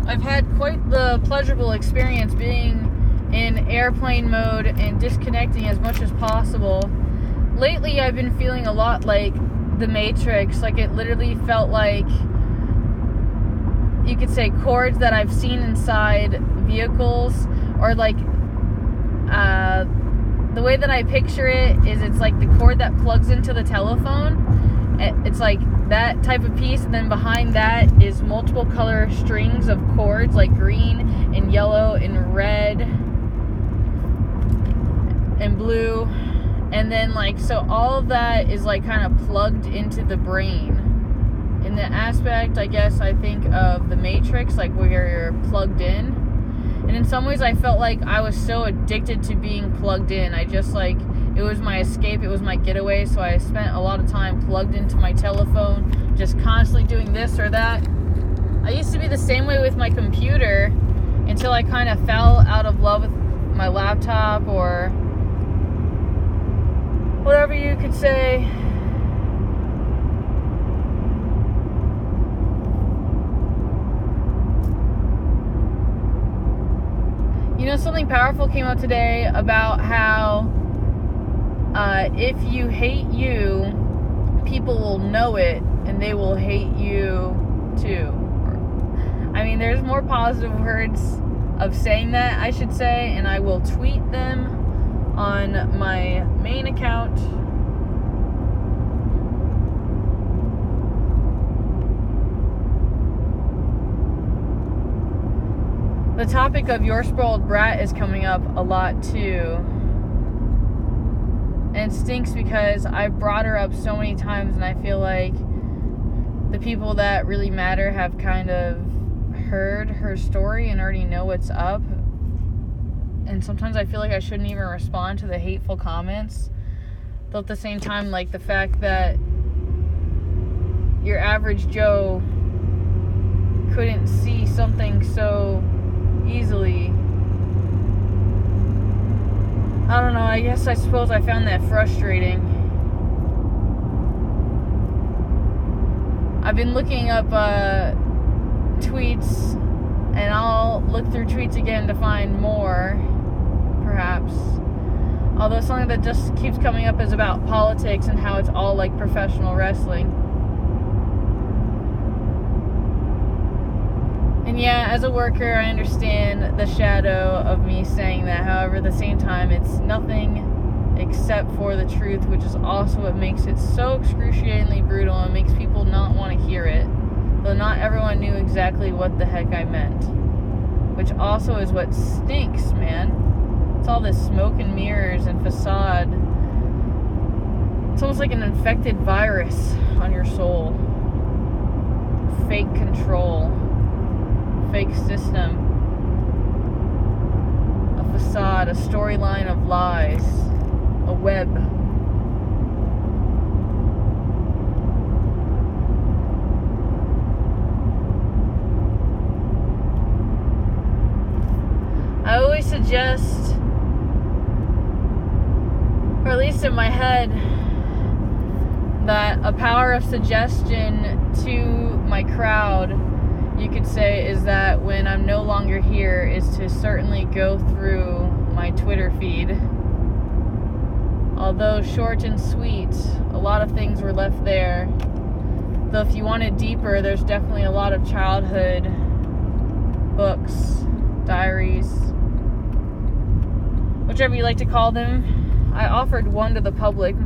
I've had quite the pleasurable experience being in airplane mode and disconnecting as much as possible. Lately, I've been feeling a lot like The Matrix. Like, it literally felt like, you could say, cords that I've seen inside vehicles, or like, the way that I picture it is it's like the cord that plugs into the telephone. It's like that type of piece, and then behind that is multiple color strings of cords, like green and yellow and red and blue. And then, like, so all of that is like kind of plugged into the brain. In the aspect, I guess, I think of The Matrix, like where you're plugged in. And in some ways I felt like I was so addicted to being plugged in. I just, like, it was my escape, it was my getaway, so I spent a lot of time plugged into my telephone, just constantly doing this or that. I used to be the same way with my computer until I kind of fell out of love with my laptop, or whatever you could say. You know, something powerful came out today about how if you hate you, people will know it and they will hate you too. I mean, there's more positive words of saying that, I should say, and I will tweet them on my main account. The topic of Your Spoiled Brat is coming up a lot too. And it stinks because I've brought her up so many times, and I feel like the people that really matter have kind of heard her story and already know what's up. And sometimes I feel like I shouldn't even respond to the hateful comments. Though at the same time, like, the fact that your average Joe couldn't see something so easily, I don't know, I suppose I found that frustrating. I've been looking up tweets, and I'll look through tweets again to find more, perhaps. Although something that just keeps coming up is about politics and how it's all like professional wrestling. And yeah, as a worker, I understand the shadow of me saying that. However, at the same time, it's nothing except for the truth, which is also what makes it so excruciatingly brutal and makes people not want to hear it. Though not everyone knew exactly what the heck I meant. Which also is what stinks, man. It's all this smoke and mirrors and facade. It's almost like an infected virus on your soul. Fake control. Fake system, a facade, a storyline of lies, a web. I always suggest, or at least in my head, that a power of suggestion to my crowd, you could say, is that when I'm no longer here, is to certainly go through my Twitter feed. Although short and sweet, a lot of things were left there. Though if you want it deeper, there's definitely a lot of childhood books, diaries, whichever you like to call them. I offered one to the public,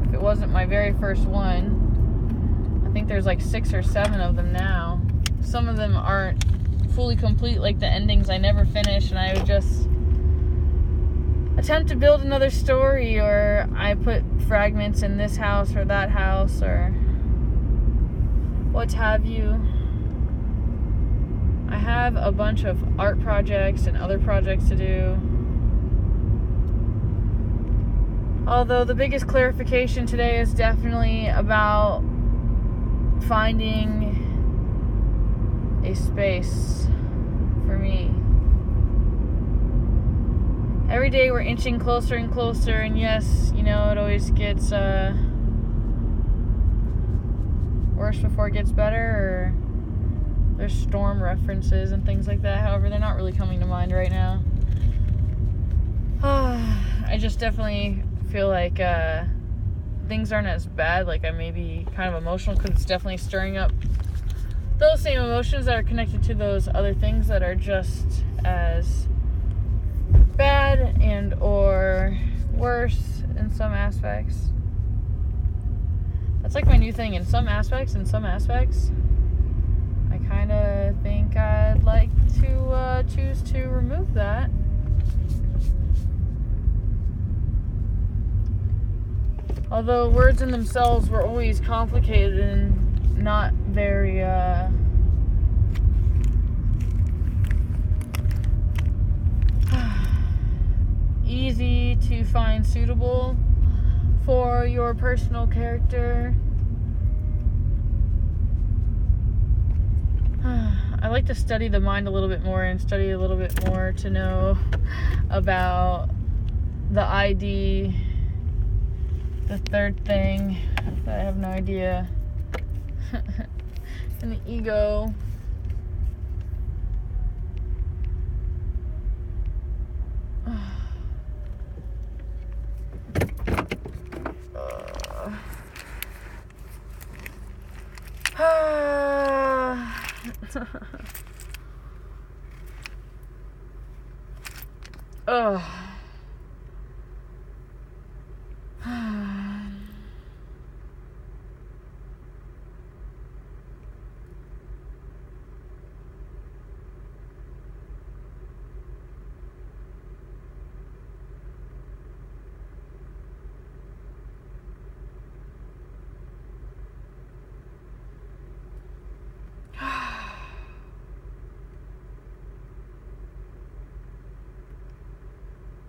if it wasn't my very first one. I think there's like 6 or 7 of them now. Some of them aren't fully complete, like the endings I never finished, and I would just attempt to build another story, or I put fragments in this house or that house or what have you. I have a bunch of art projects and other projects to do. Although the biggest clarification today is definitely about finding a space for me. Every day we're inching closer and closer, and yes, you know, it always gets worse before it gets better, or There's storm references and things like that. However, they're not really coming to mind right now. I just definitely feel like things aren't as bad. Like, I may be kind of emotional because it's definitely stirring up those same emotions that are connected to those other things that are just as bad and or worse in some aspects. That's like my new thing. In some aspects, I kind of think I'd like to choose to remove that. Although words in themselves were always complicated and not very easy to find suitable for your personal character. I like to study the mind a little bit more and study a little bit more to know about the ID, the third thing that I have no idea, and the ego.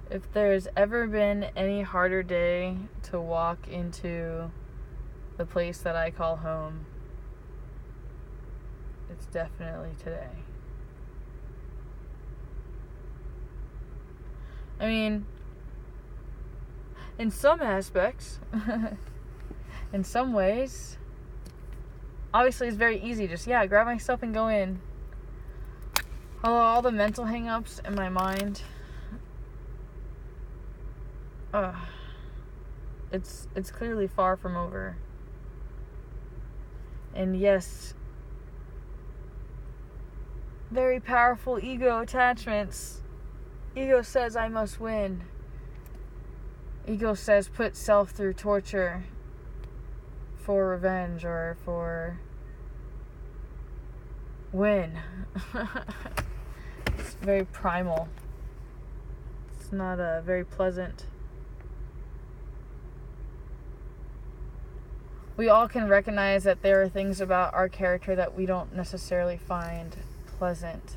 If there's ever been any harder day to walk into the place that I call home, it's definitely today. I mean, in some aspects, in some ways, obviously it's very easy. Just, grab my stuff and go in. Although all the mental hang-ups in my mind, it's clearly far from over. And yes, very powerful ego attachments. Ego says I must win. Ego says put self through torture for revenge or for win. It's very primal. It's not very pleasant. We all can recognize that there are things about our character that we don't necessarily find pleasant.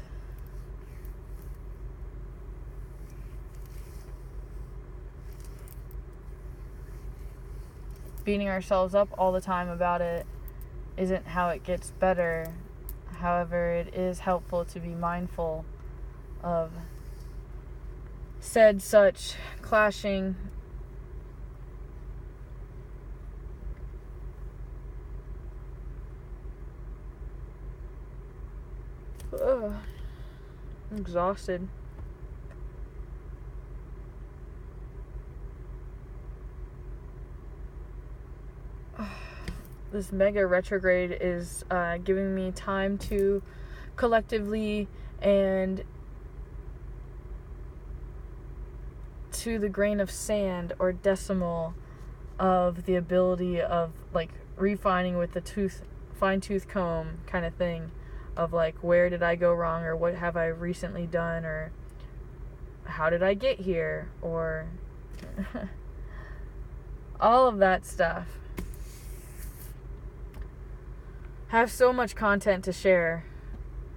Beating ourselves up all the time about it isn't how it gets better. However, it is helpful to be mindful of said such clashing I'm exhausted. This mega retrograde is giving me time to collectively and to the grain of sand or decimal of the ability of like refining with the fine-tooth comb kind of thing. Of like, where did I go wrong, or what have I recently done, or how did I get here, or all of that stuff. Have so much content to share.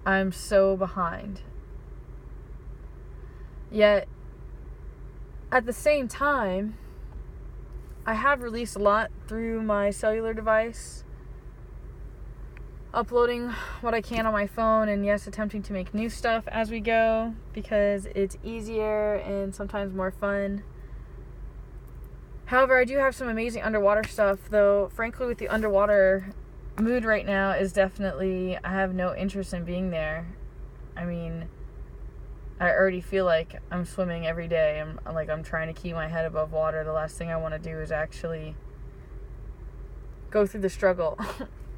I'm so behind. Yet, at the same time, I have released a lot through my cellular device. Uploading what I can on my phone, and yes, attempting to make new stuff as we go because it's easier and sometimes more fun. However, I do have some amazing underwater stuff, though frankly with the underwater mood right now is definitely, I have no interest in being there. I mean, I already feel like I'm swimming every day. I'm trying to keep my head above water. The last thing I want to do is actually go through the struggle.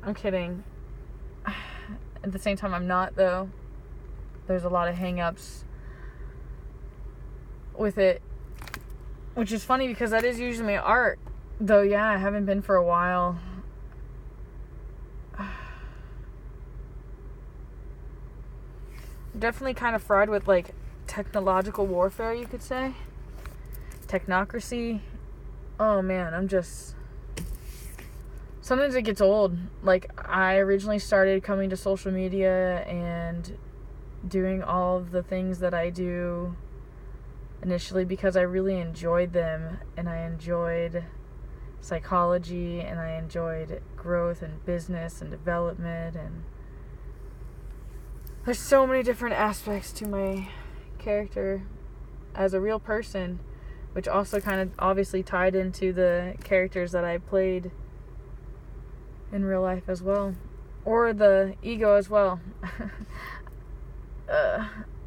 I'm kidding. At the same time, I'm not, though. There's a lot of hang-ups with it, which is funny because that is usually my art. Though, yeah, I haven't been for a while. Definitely kind of fried with, like, technological warfare, you could say. Technocracy. Oh, man, I'm just... Sometimes it gets old. Like, I originally started coming to social media and doing all of the things that I do initially because I really enjoyed them, and I enjoyed psychology, and I enjoyed growth and business and development, and there's so many different aspects to my character as a real person, which also kind of obviously tied into the characters that I played in real life as well, or the ego as well.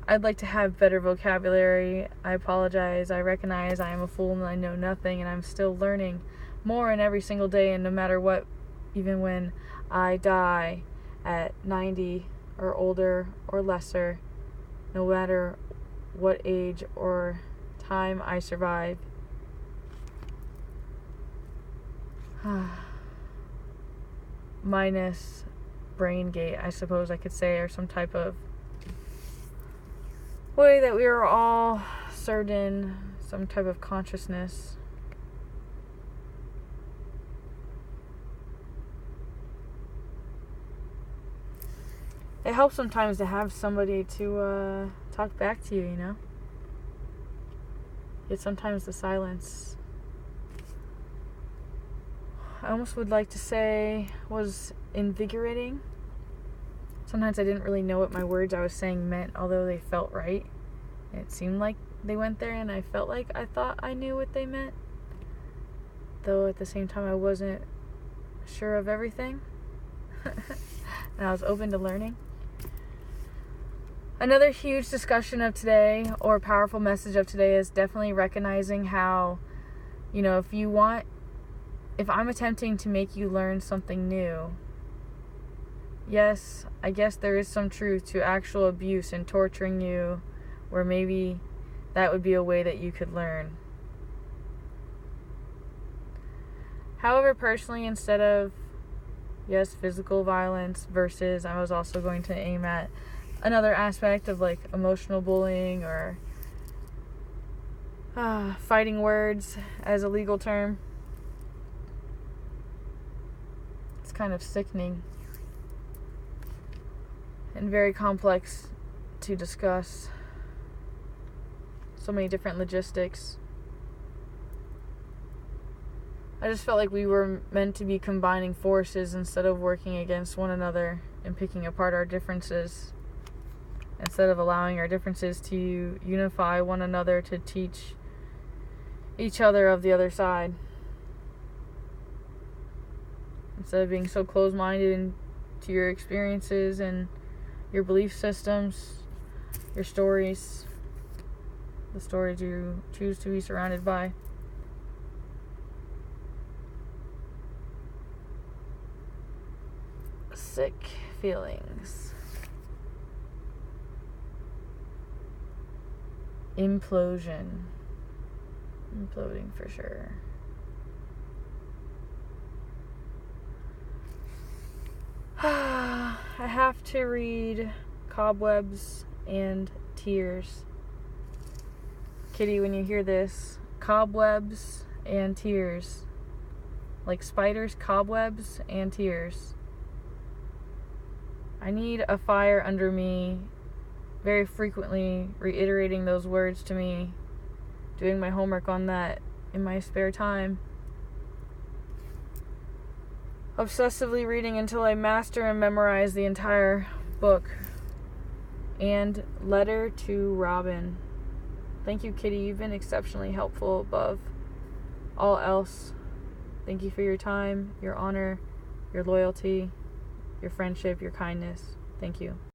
I'd like to have better vocabulary. I apologize. I recognize I am a fool and I know nothing, and I'm still learning more in every single day, and no matter what, even when I die at 90 or older or lesser, no matter what age or time I survive, minus brain gate, I suppose I could say, or some type of way that we are all served in some type of consciousness. It helps sometimes to have somebody to talk back to you, you know? Yet sometimes the silence, I almost would like to say, was invigorating. Sometimes I didn't really know what my words I was saying meant, although they felt right. It seemed like they went there, and I felt like I thought I knew what they meant. Though at the same time I wasn't sure of everything. And I was open to learning. Another huge discussion of today, or powerful message of today, is definitely recognizing how, you know, if I'm attempting to make you learn something new, yes, I guess there is some truth to actual abuse and torturing you, where maybe that would be a way that you could learn. However, personally, instead of, yes, physical violence versus, I was also going to aim at another aspect of like emotional bullying, or fighting words as a legal term. It's kind of sickening and very complex to discuss. So many different logistics. I just felt like we were meant to be combining forces instead of working against one another and picking apart our differences, instead of allowing our differences to unify one another to teach each other of the other side. Instead of being so closed-minded to your experiences and your belief systems, your stories, the stories you choose to be surrounded by. Sick feelings. Implosion. Imploding for sure. I have to read Cobwebs and Tears. Kitty, when you hear this, Cobwebs and Tears. Like spiders, cobwebs, and tears. I need a fire under me, very frequently reiterating those words to me, doing my homework on that in my spare time. Obsessively reading until I master and memorize the entire book. And Letter to Robin. Thank you, Kitty. You've been exceptionally helpful above all else. Thank you for your time, your honor, your loyalty. your friendship, your kindness. Thank you.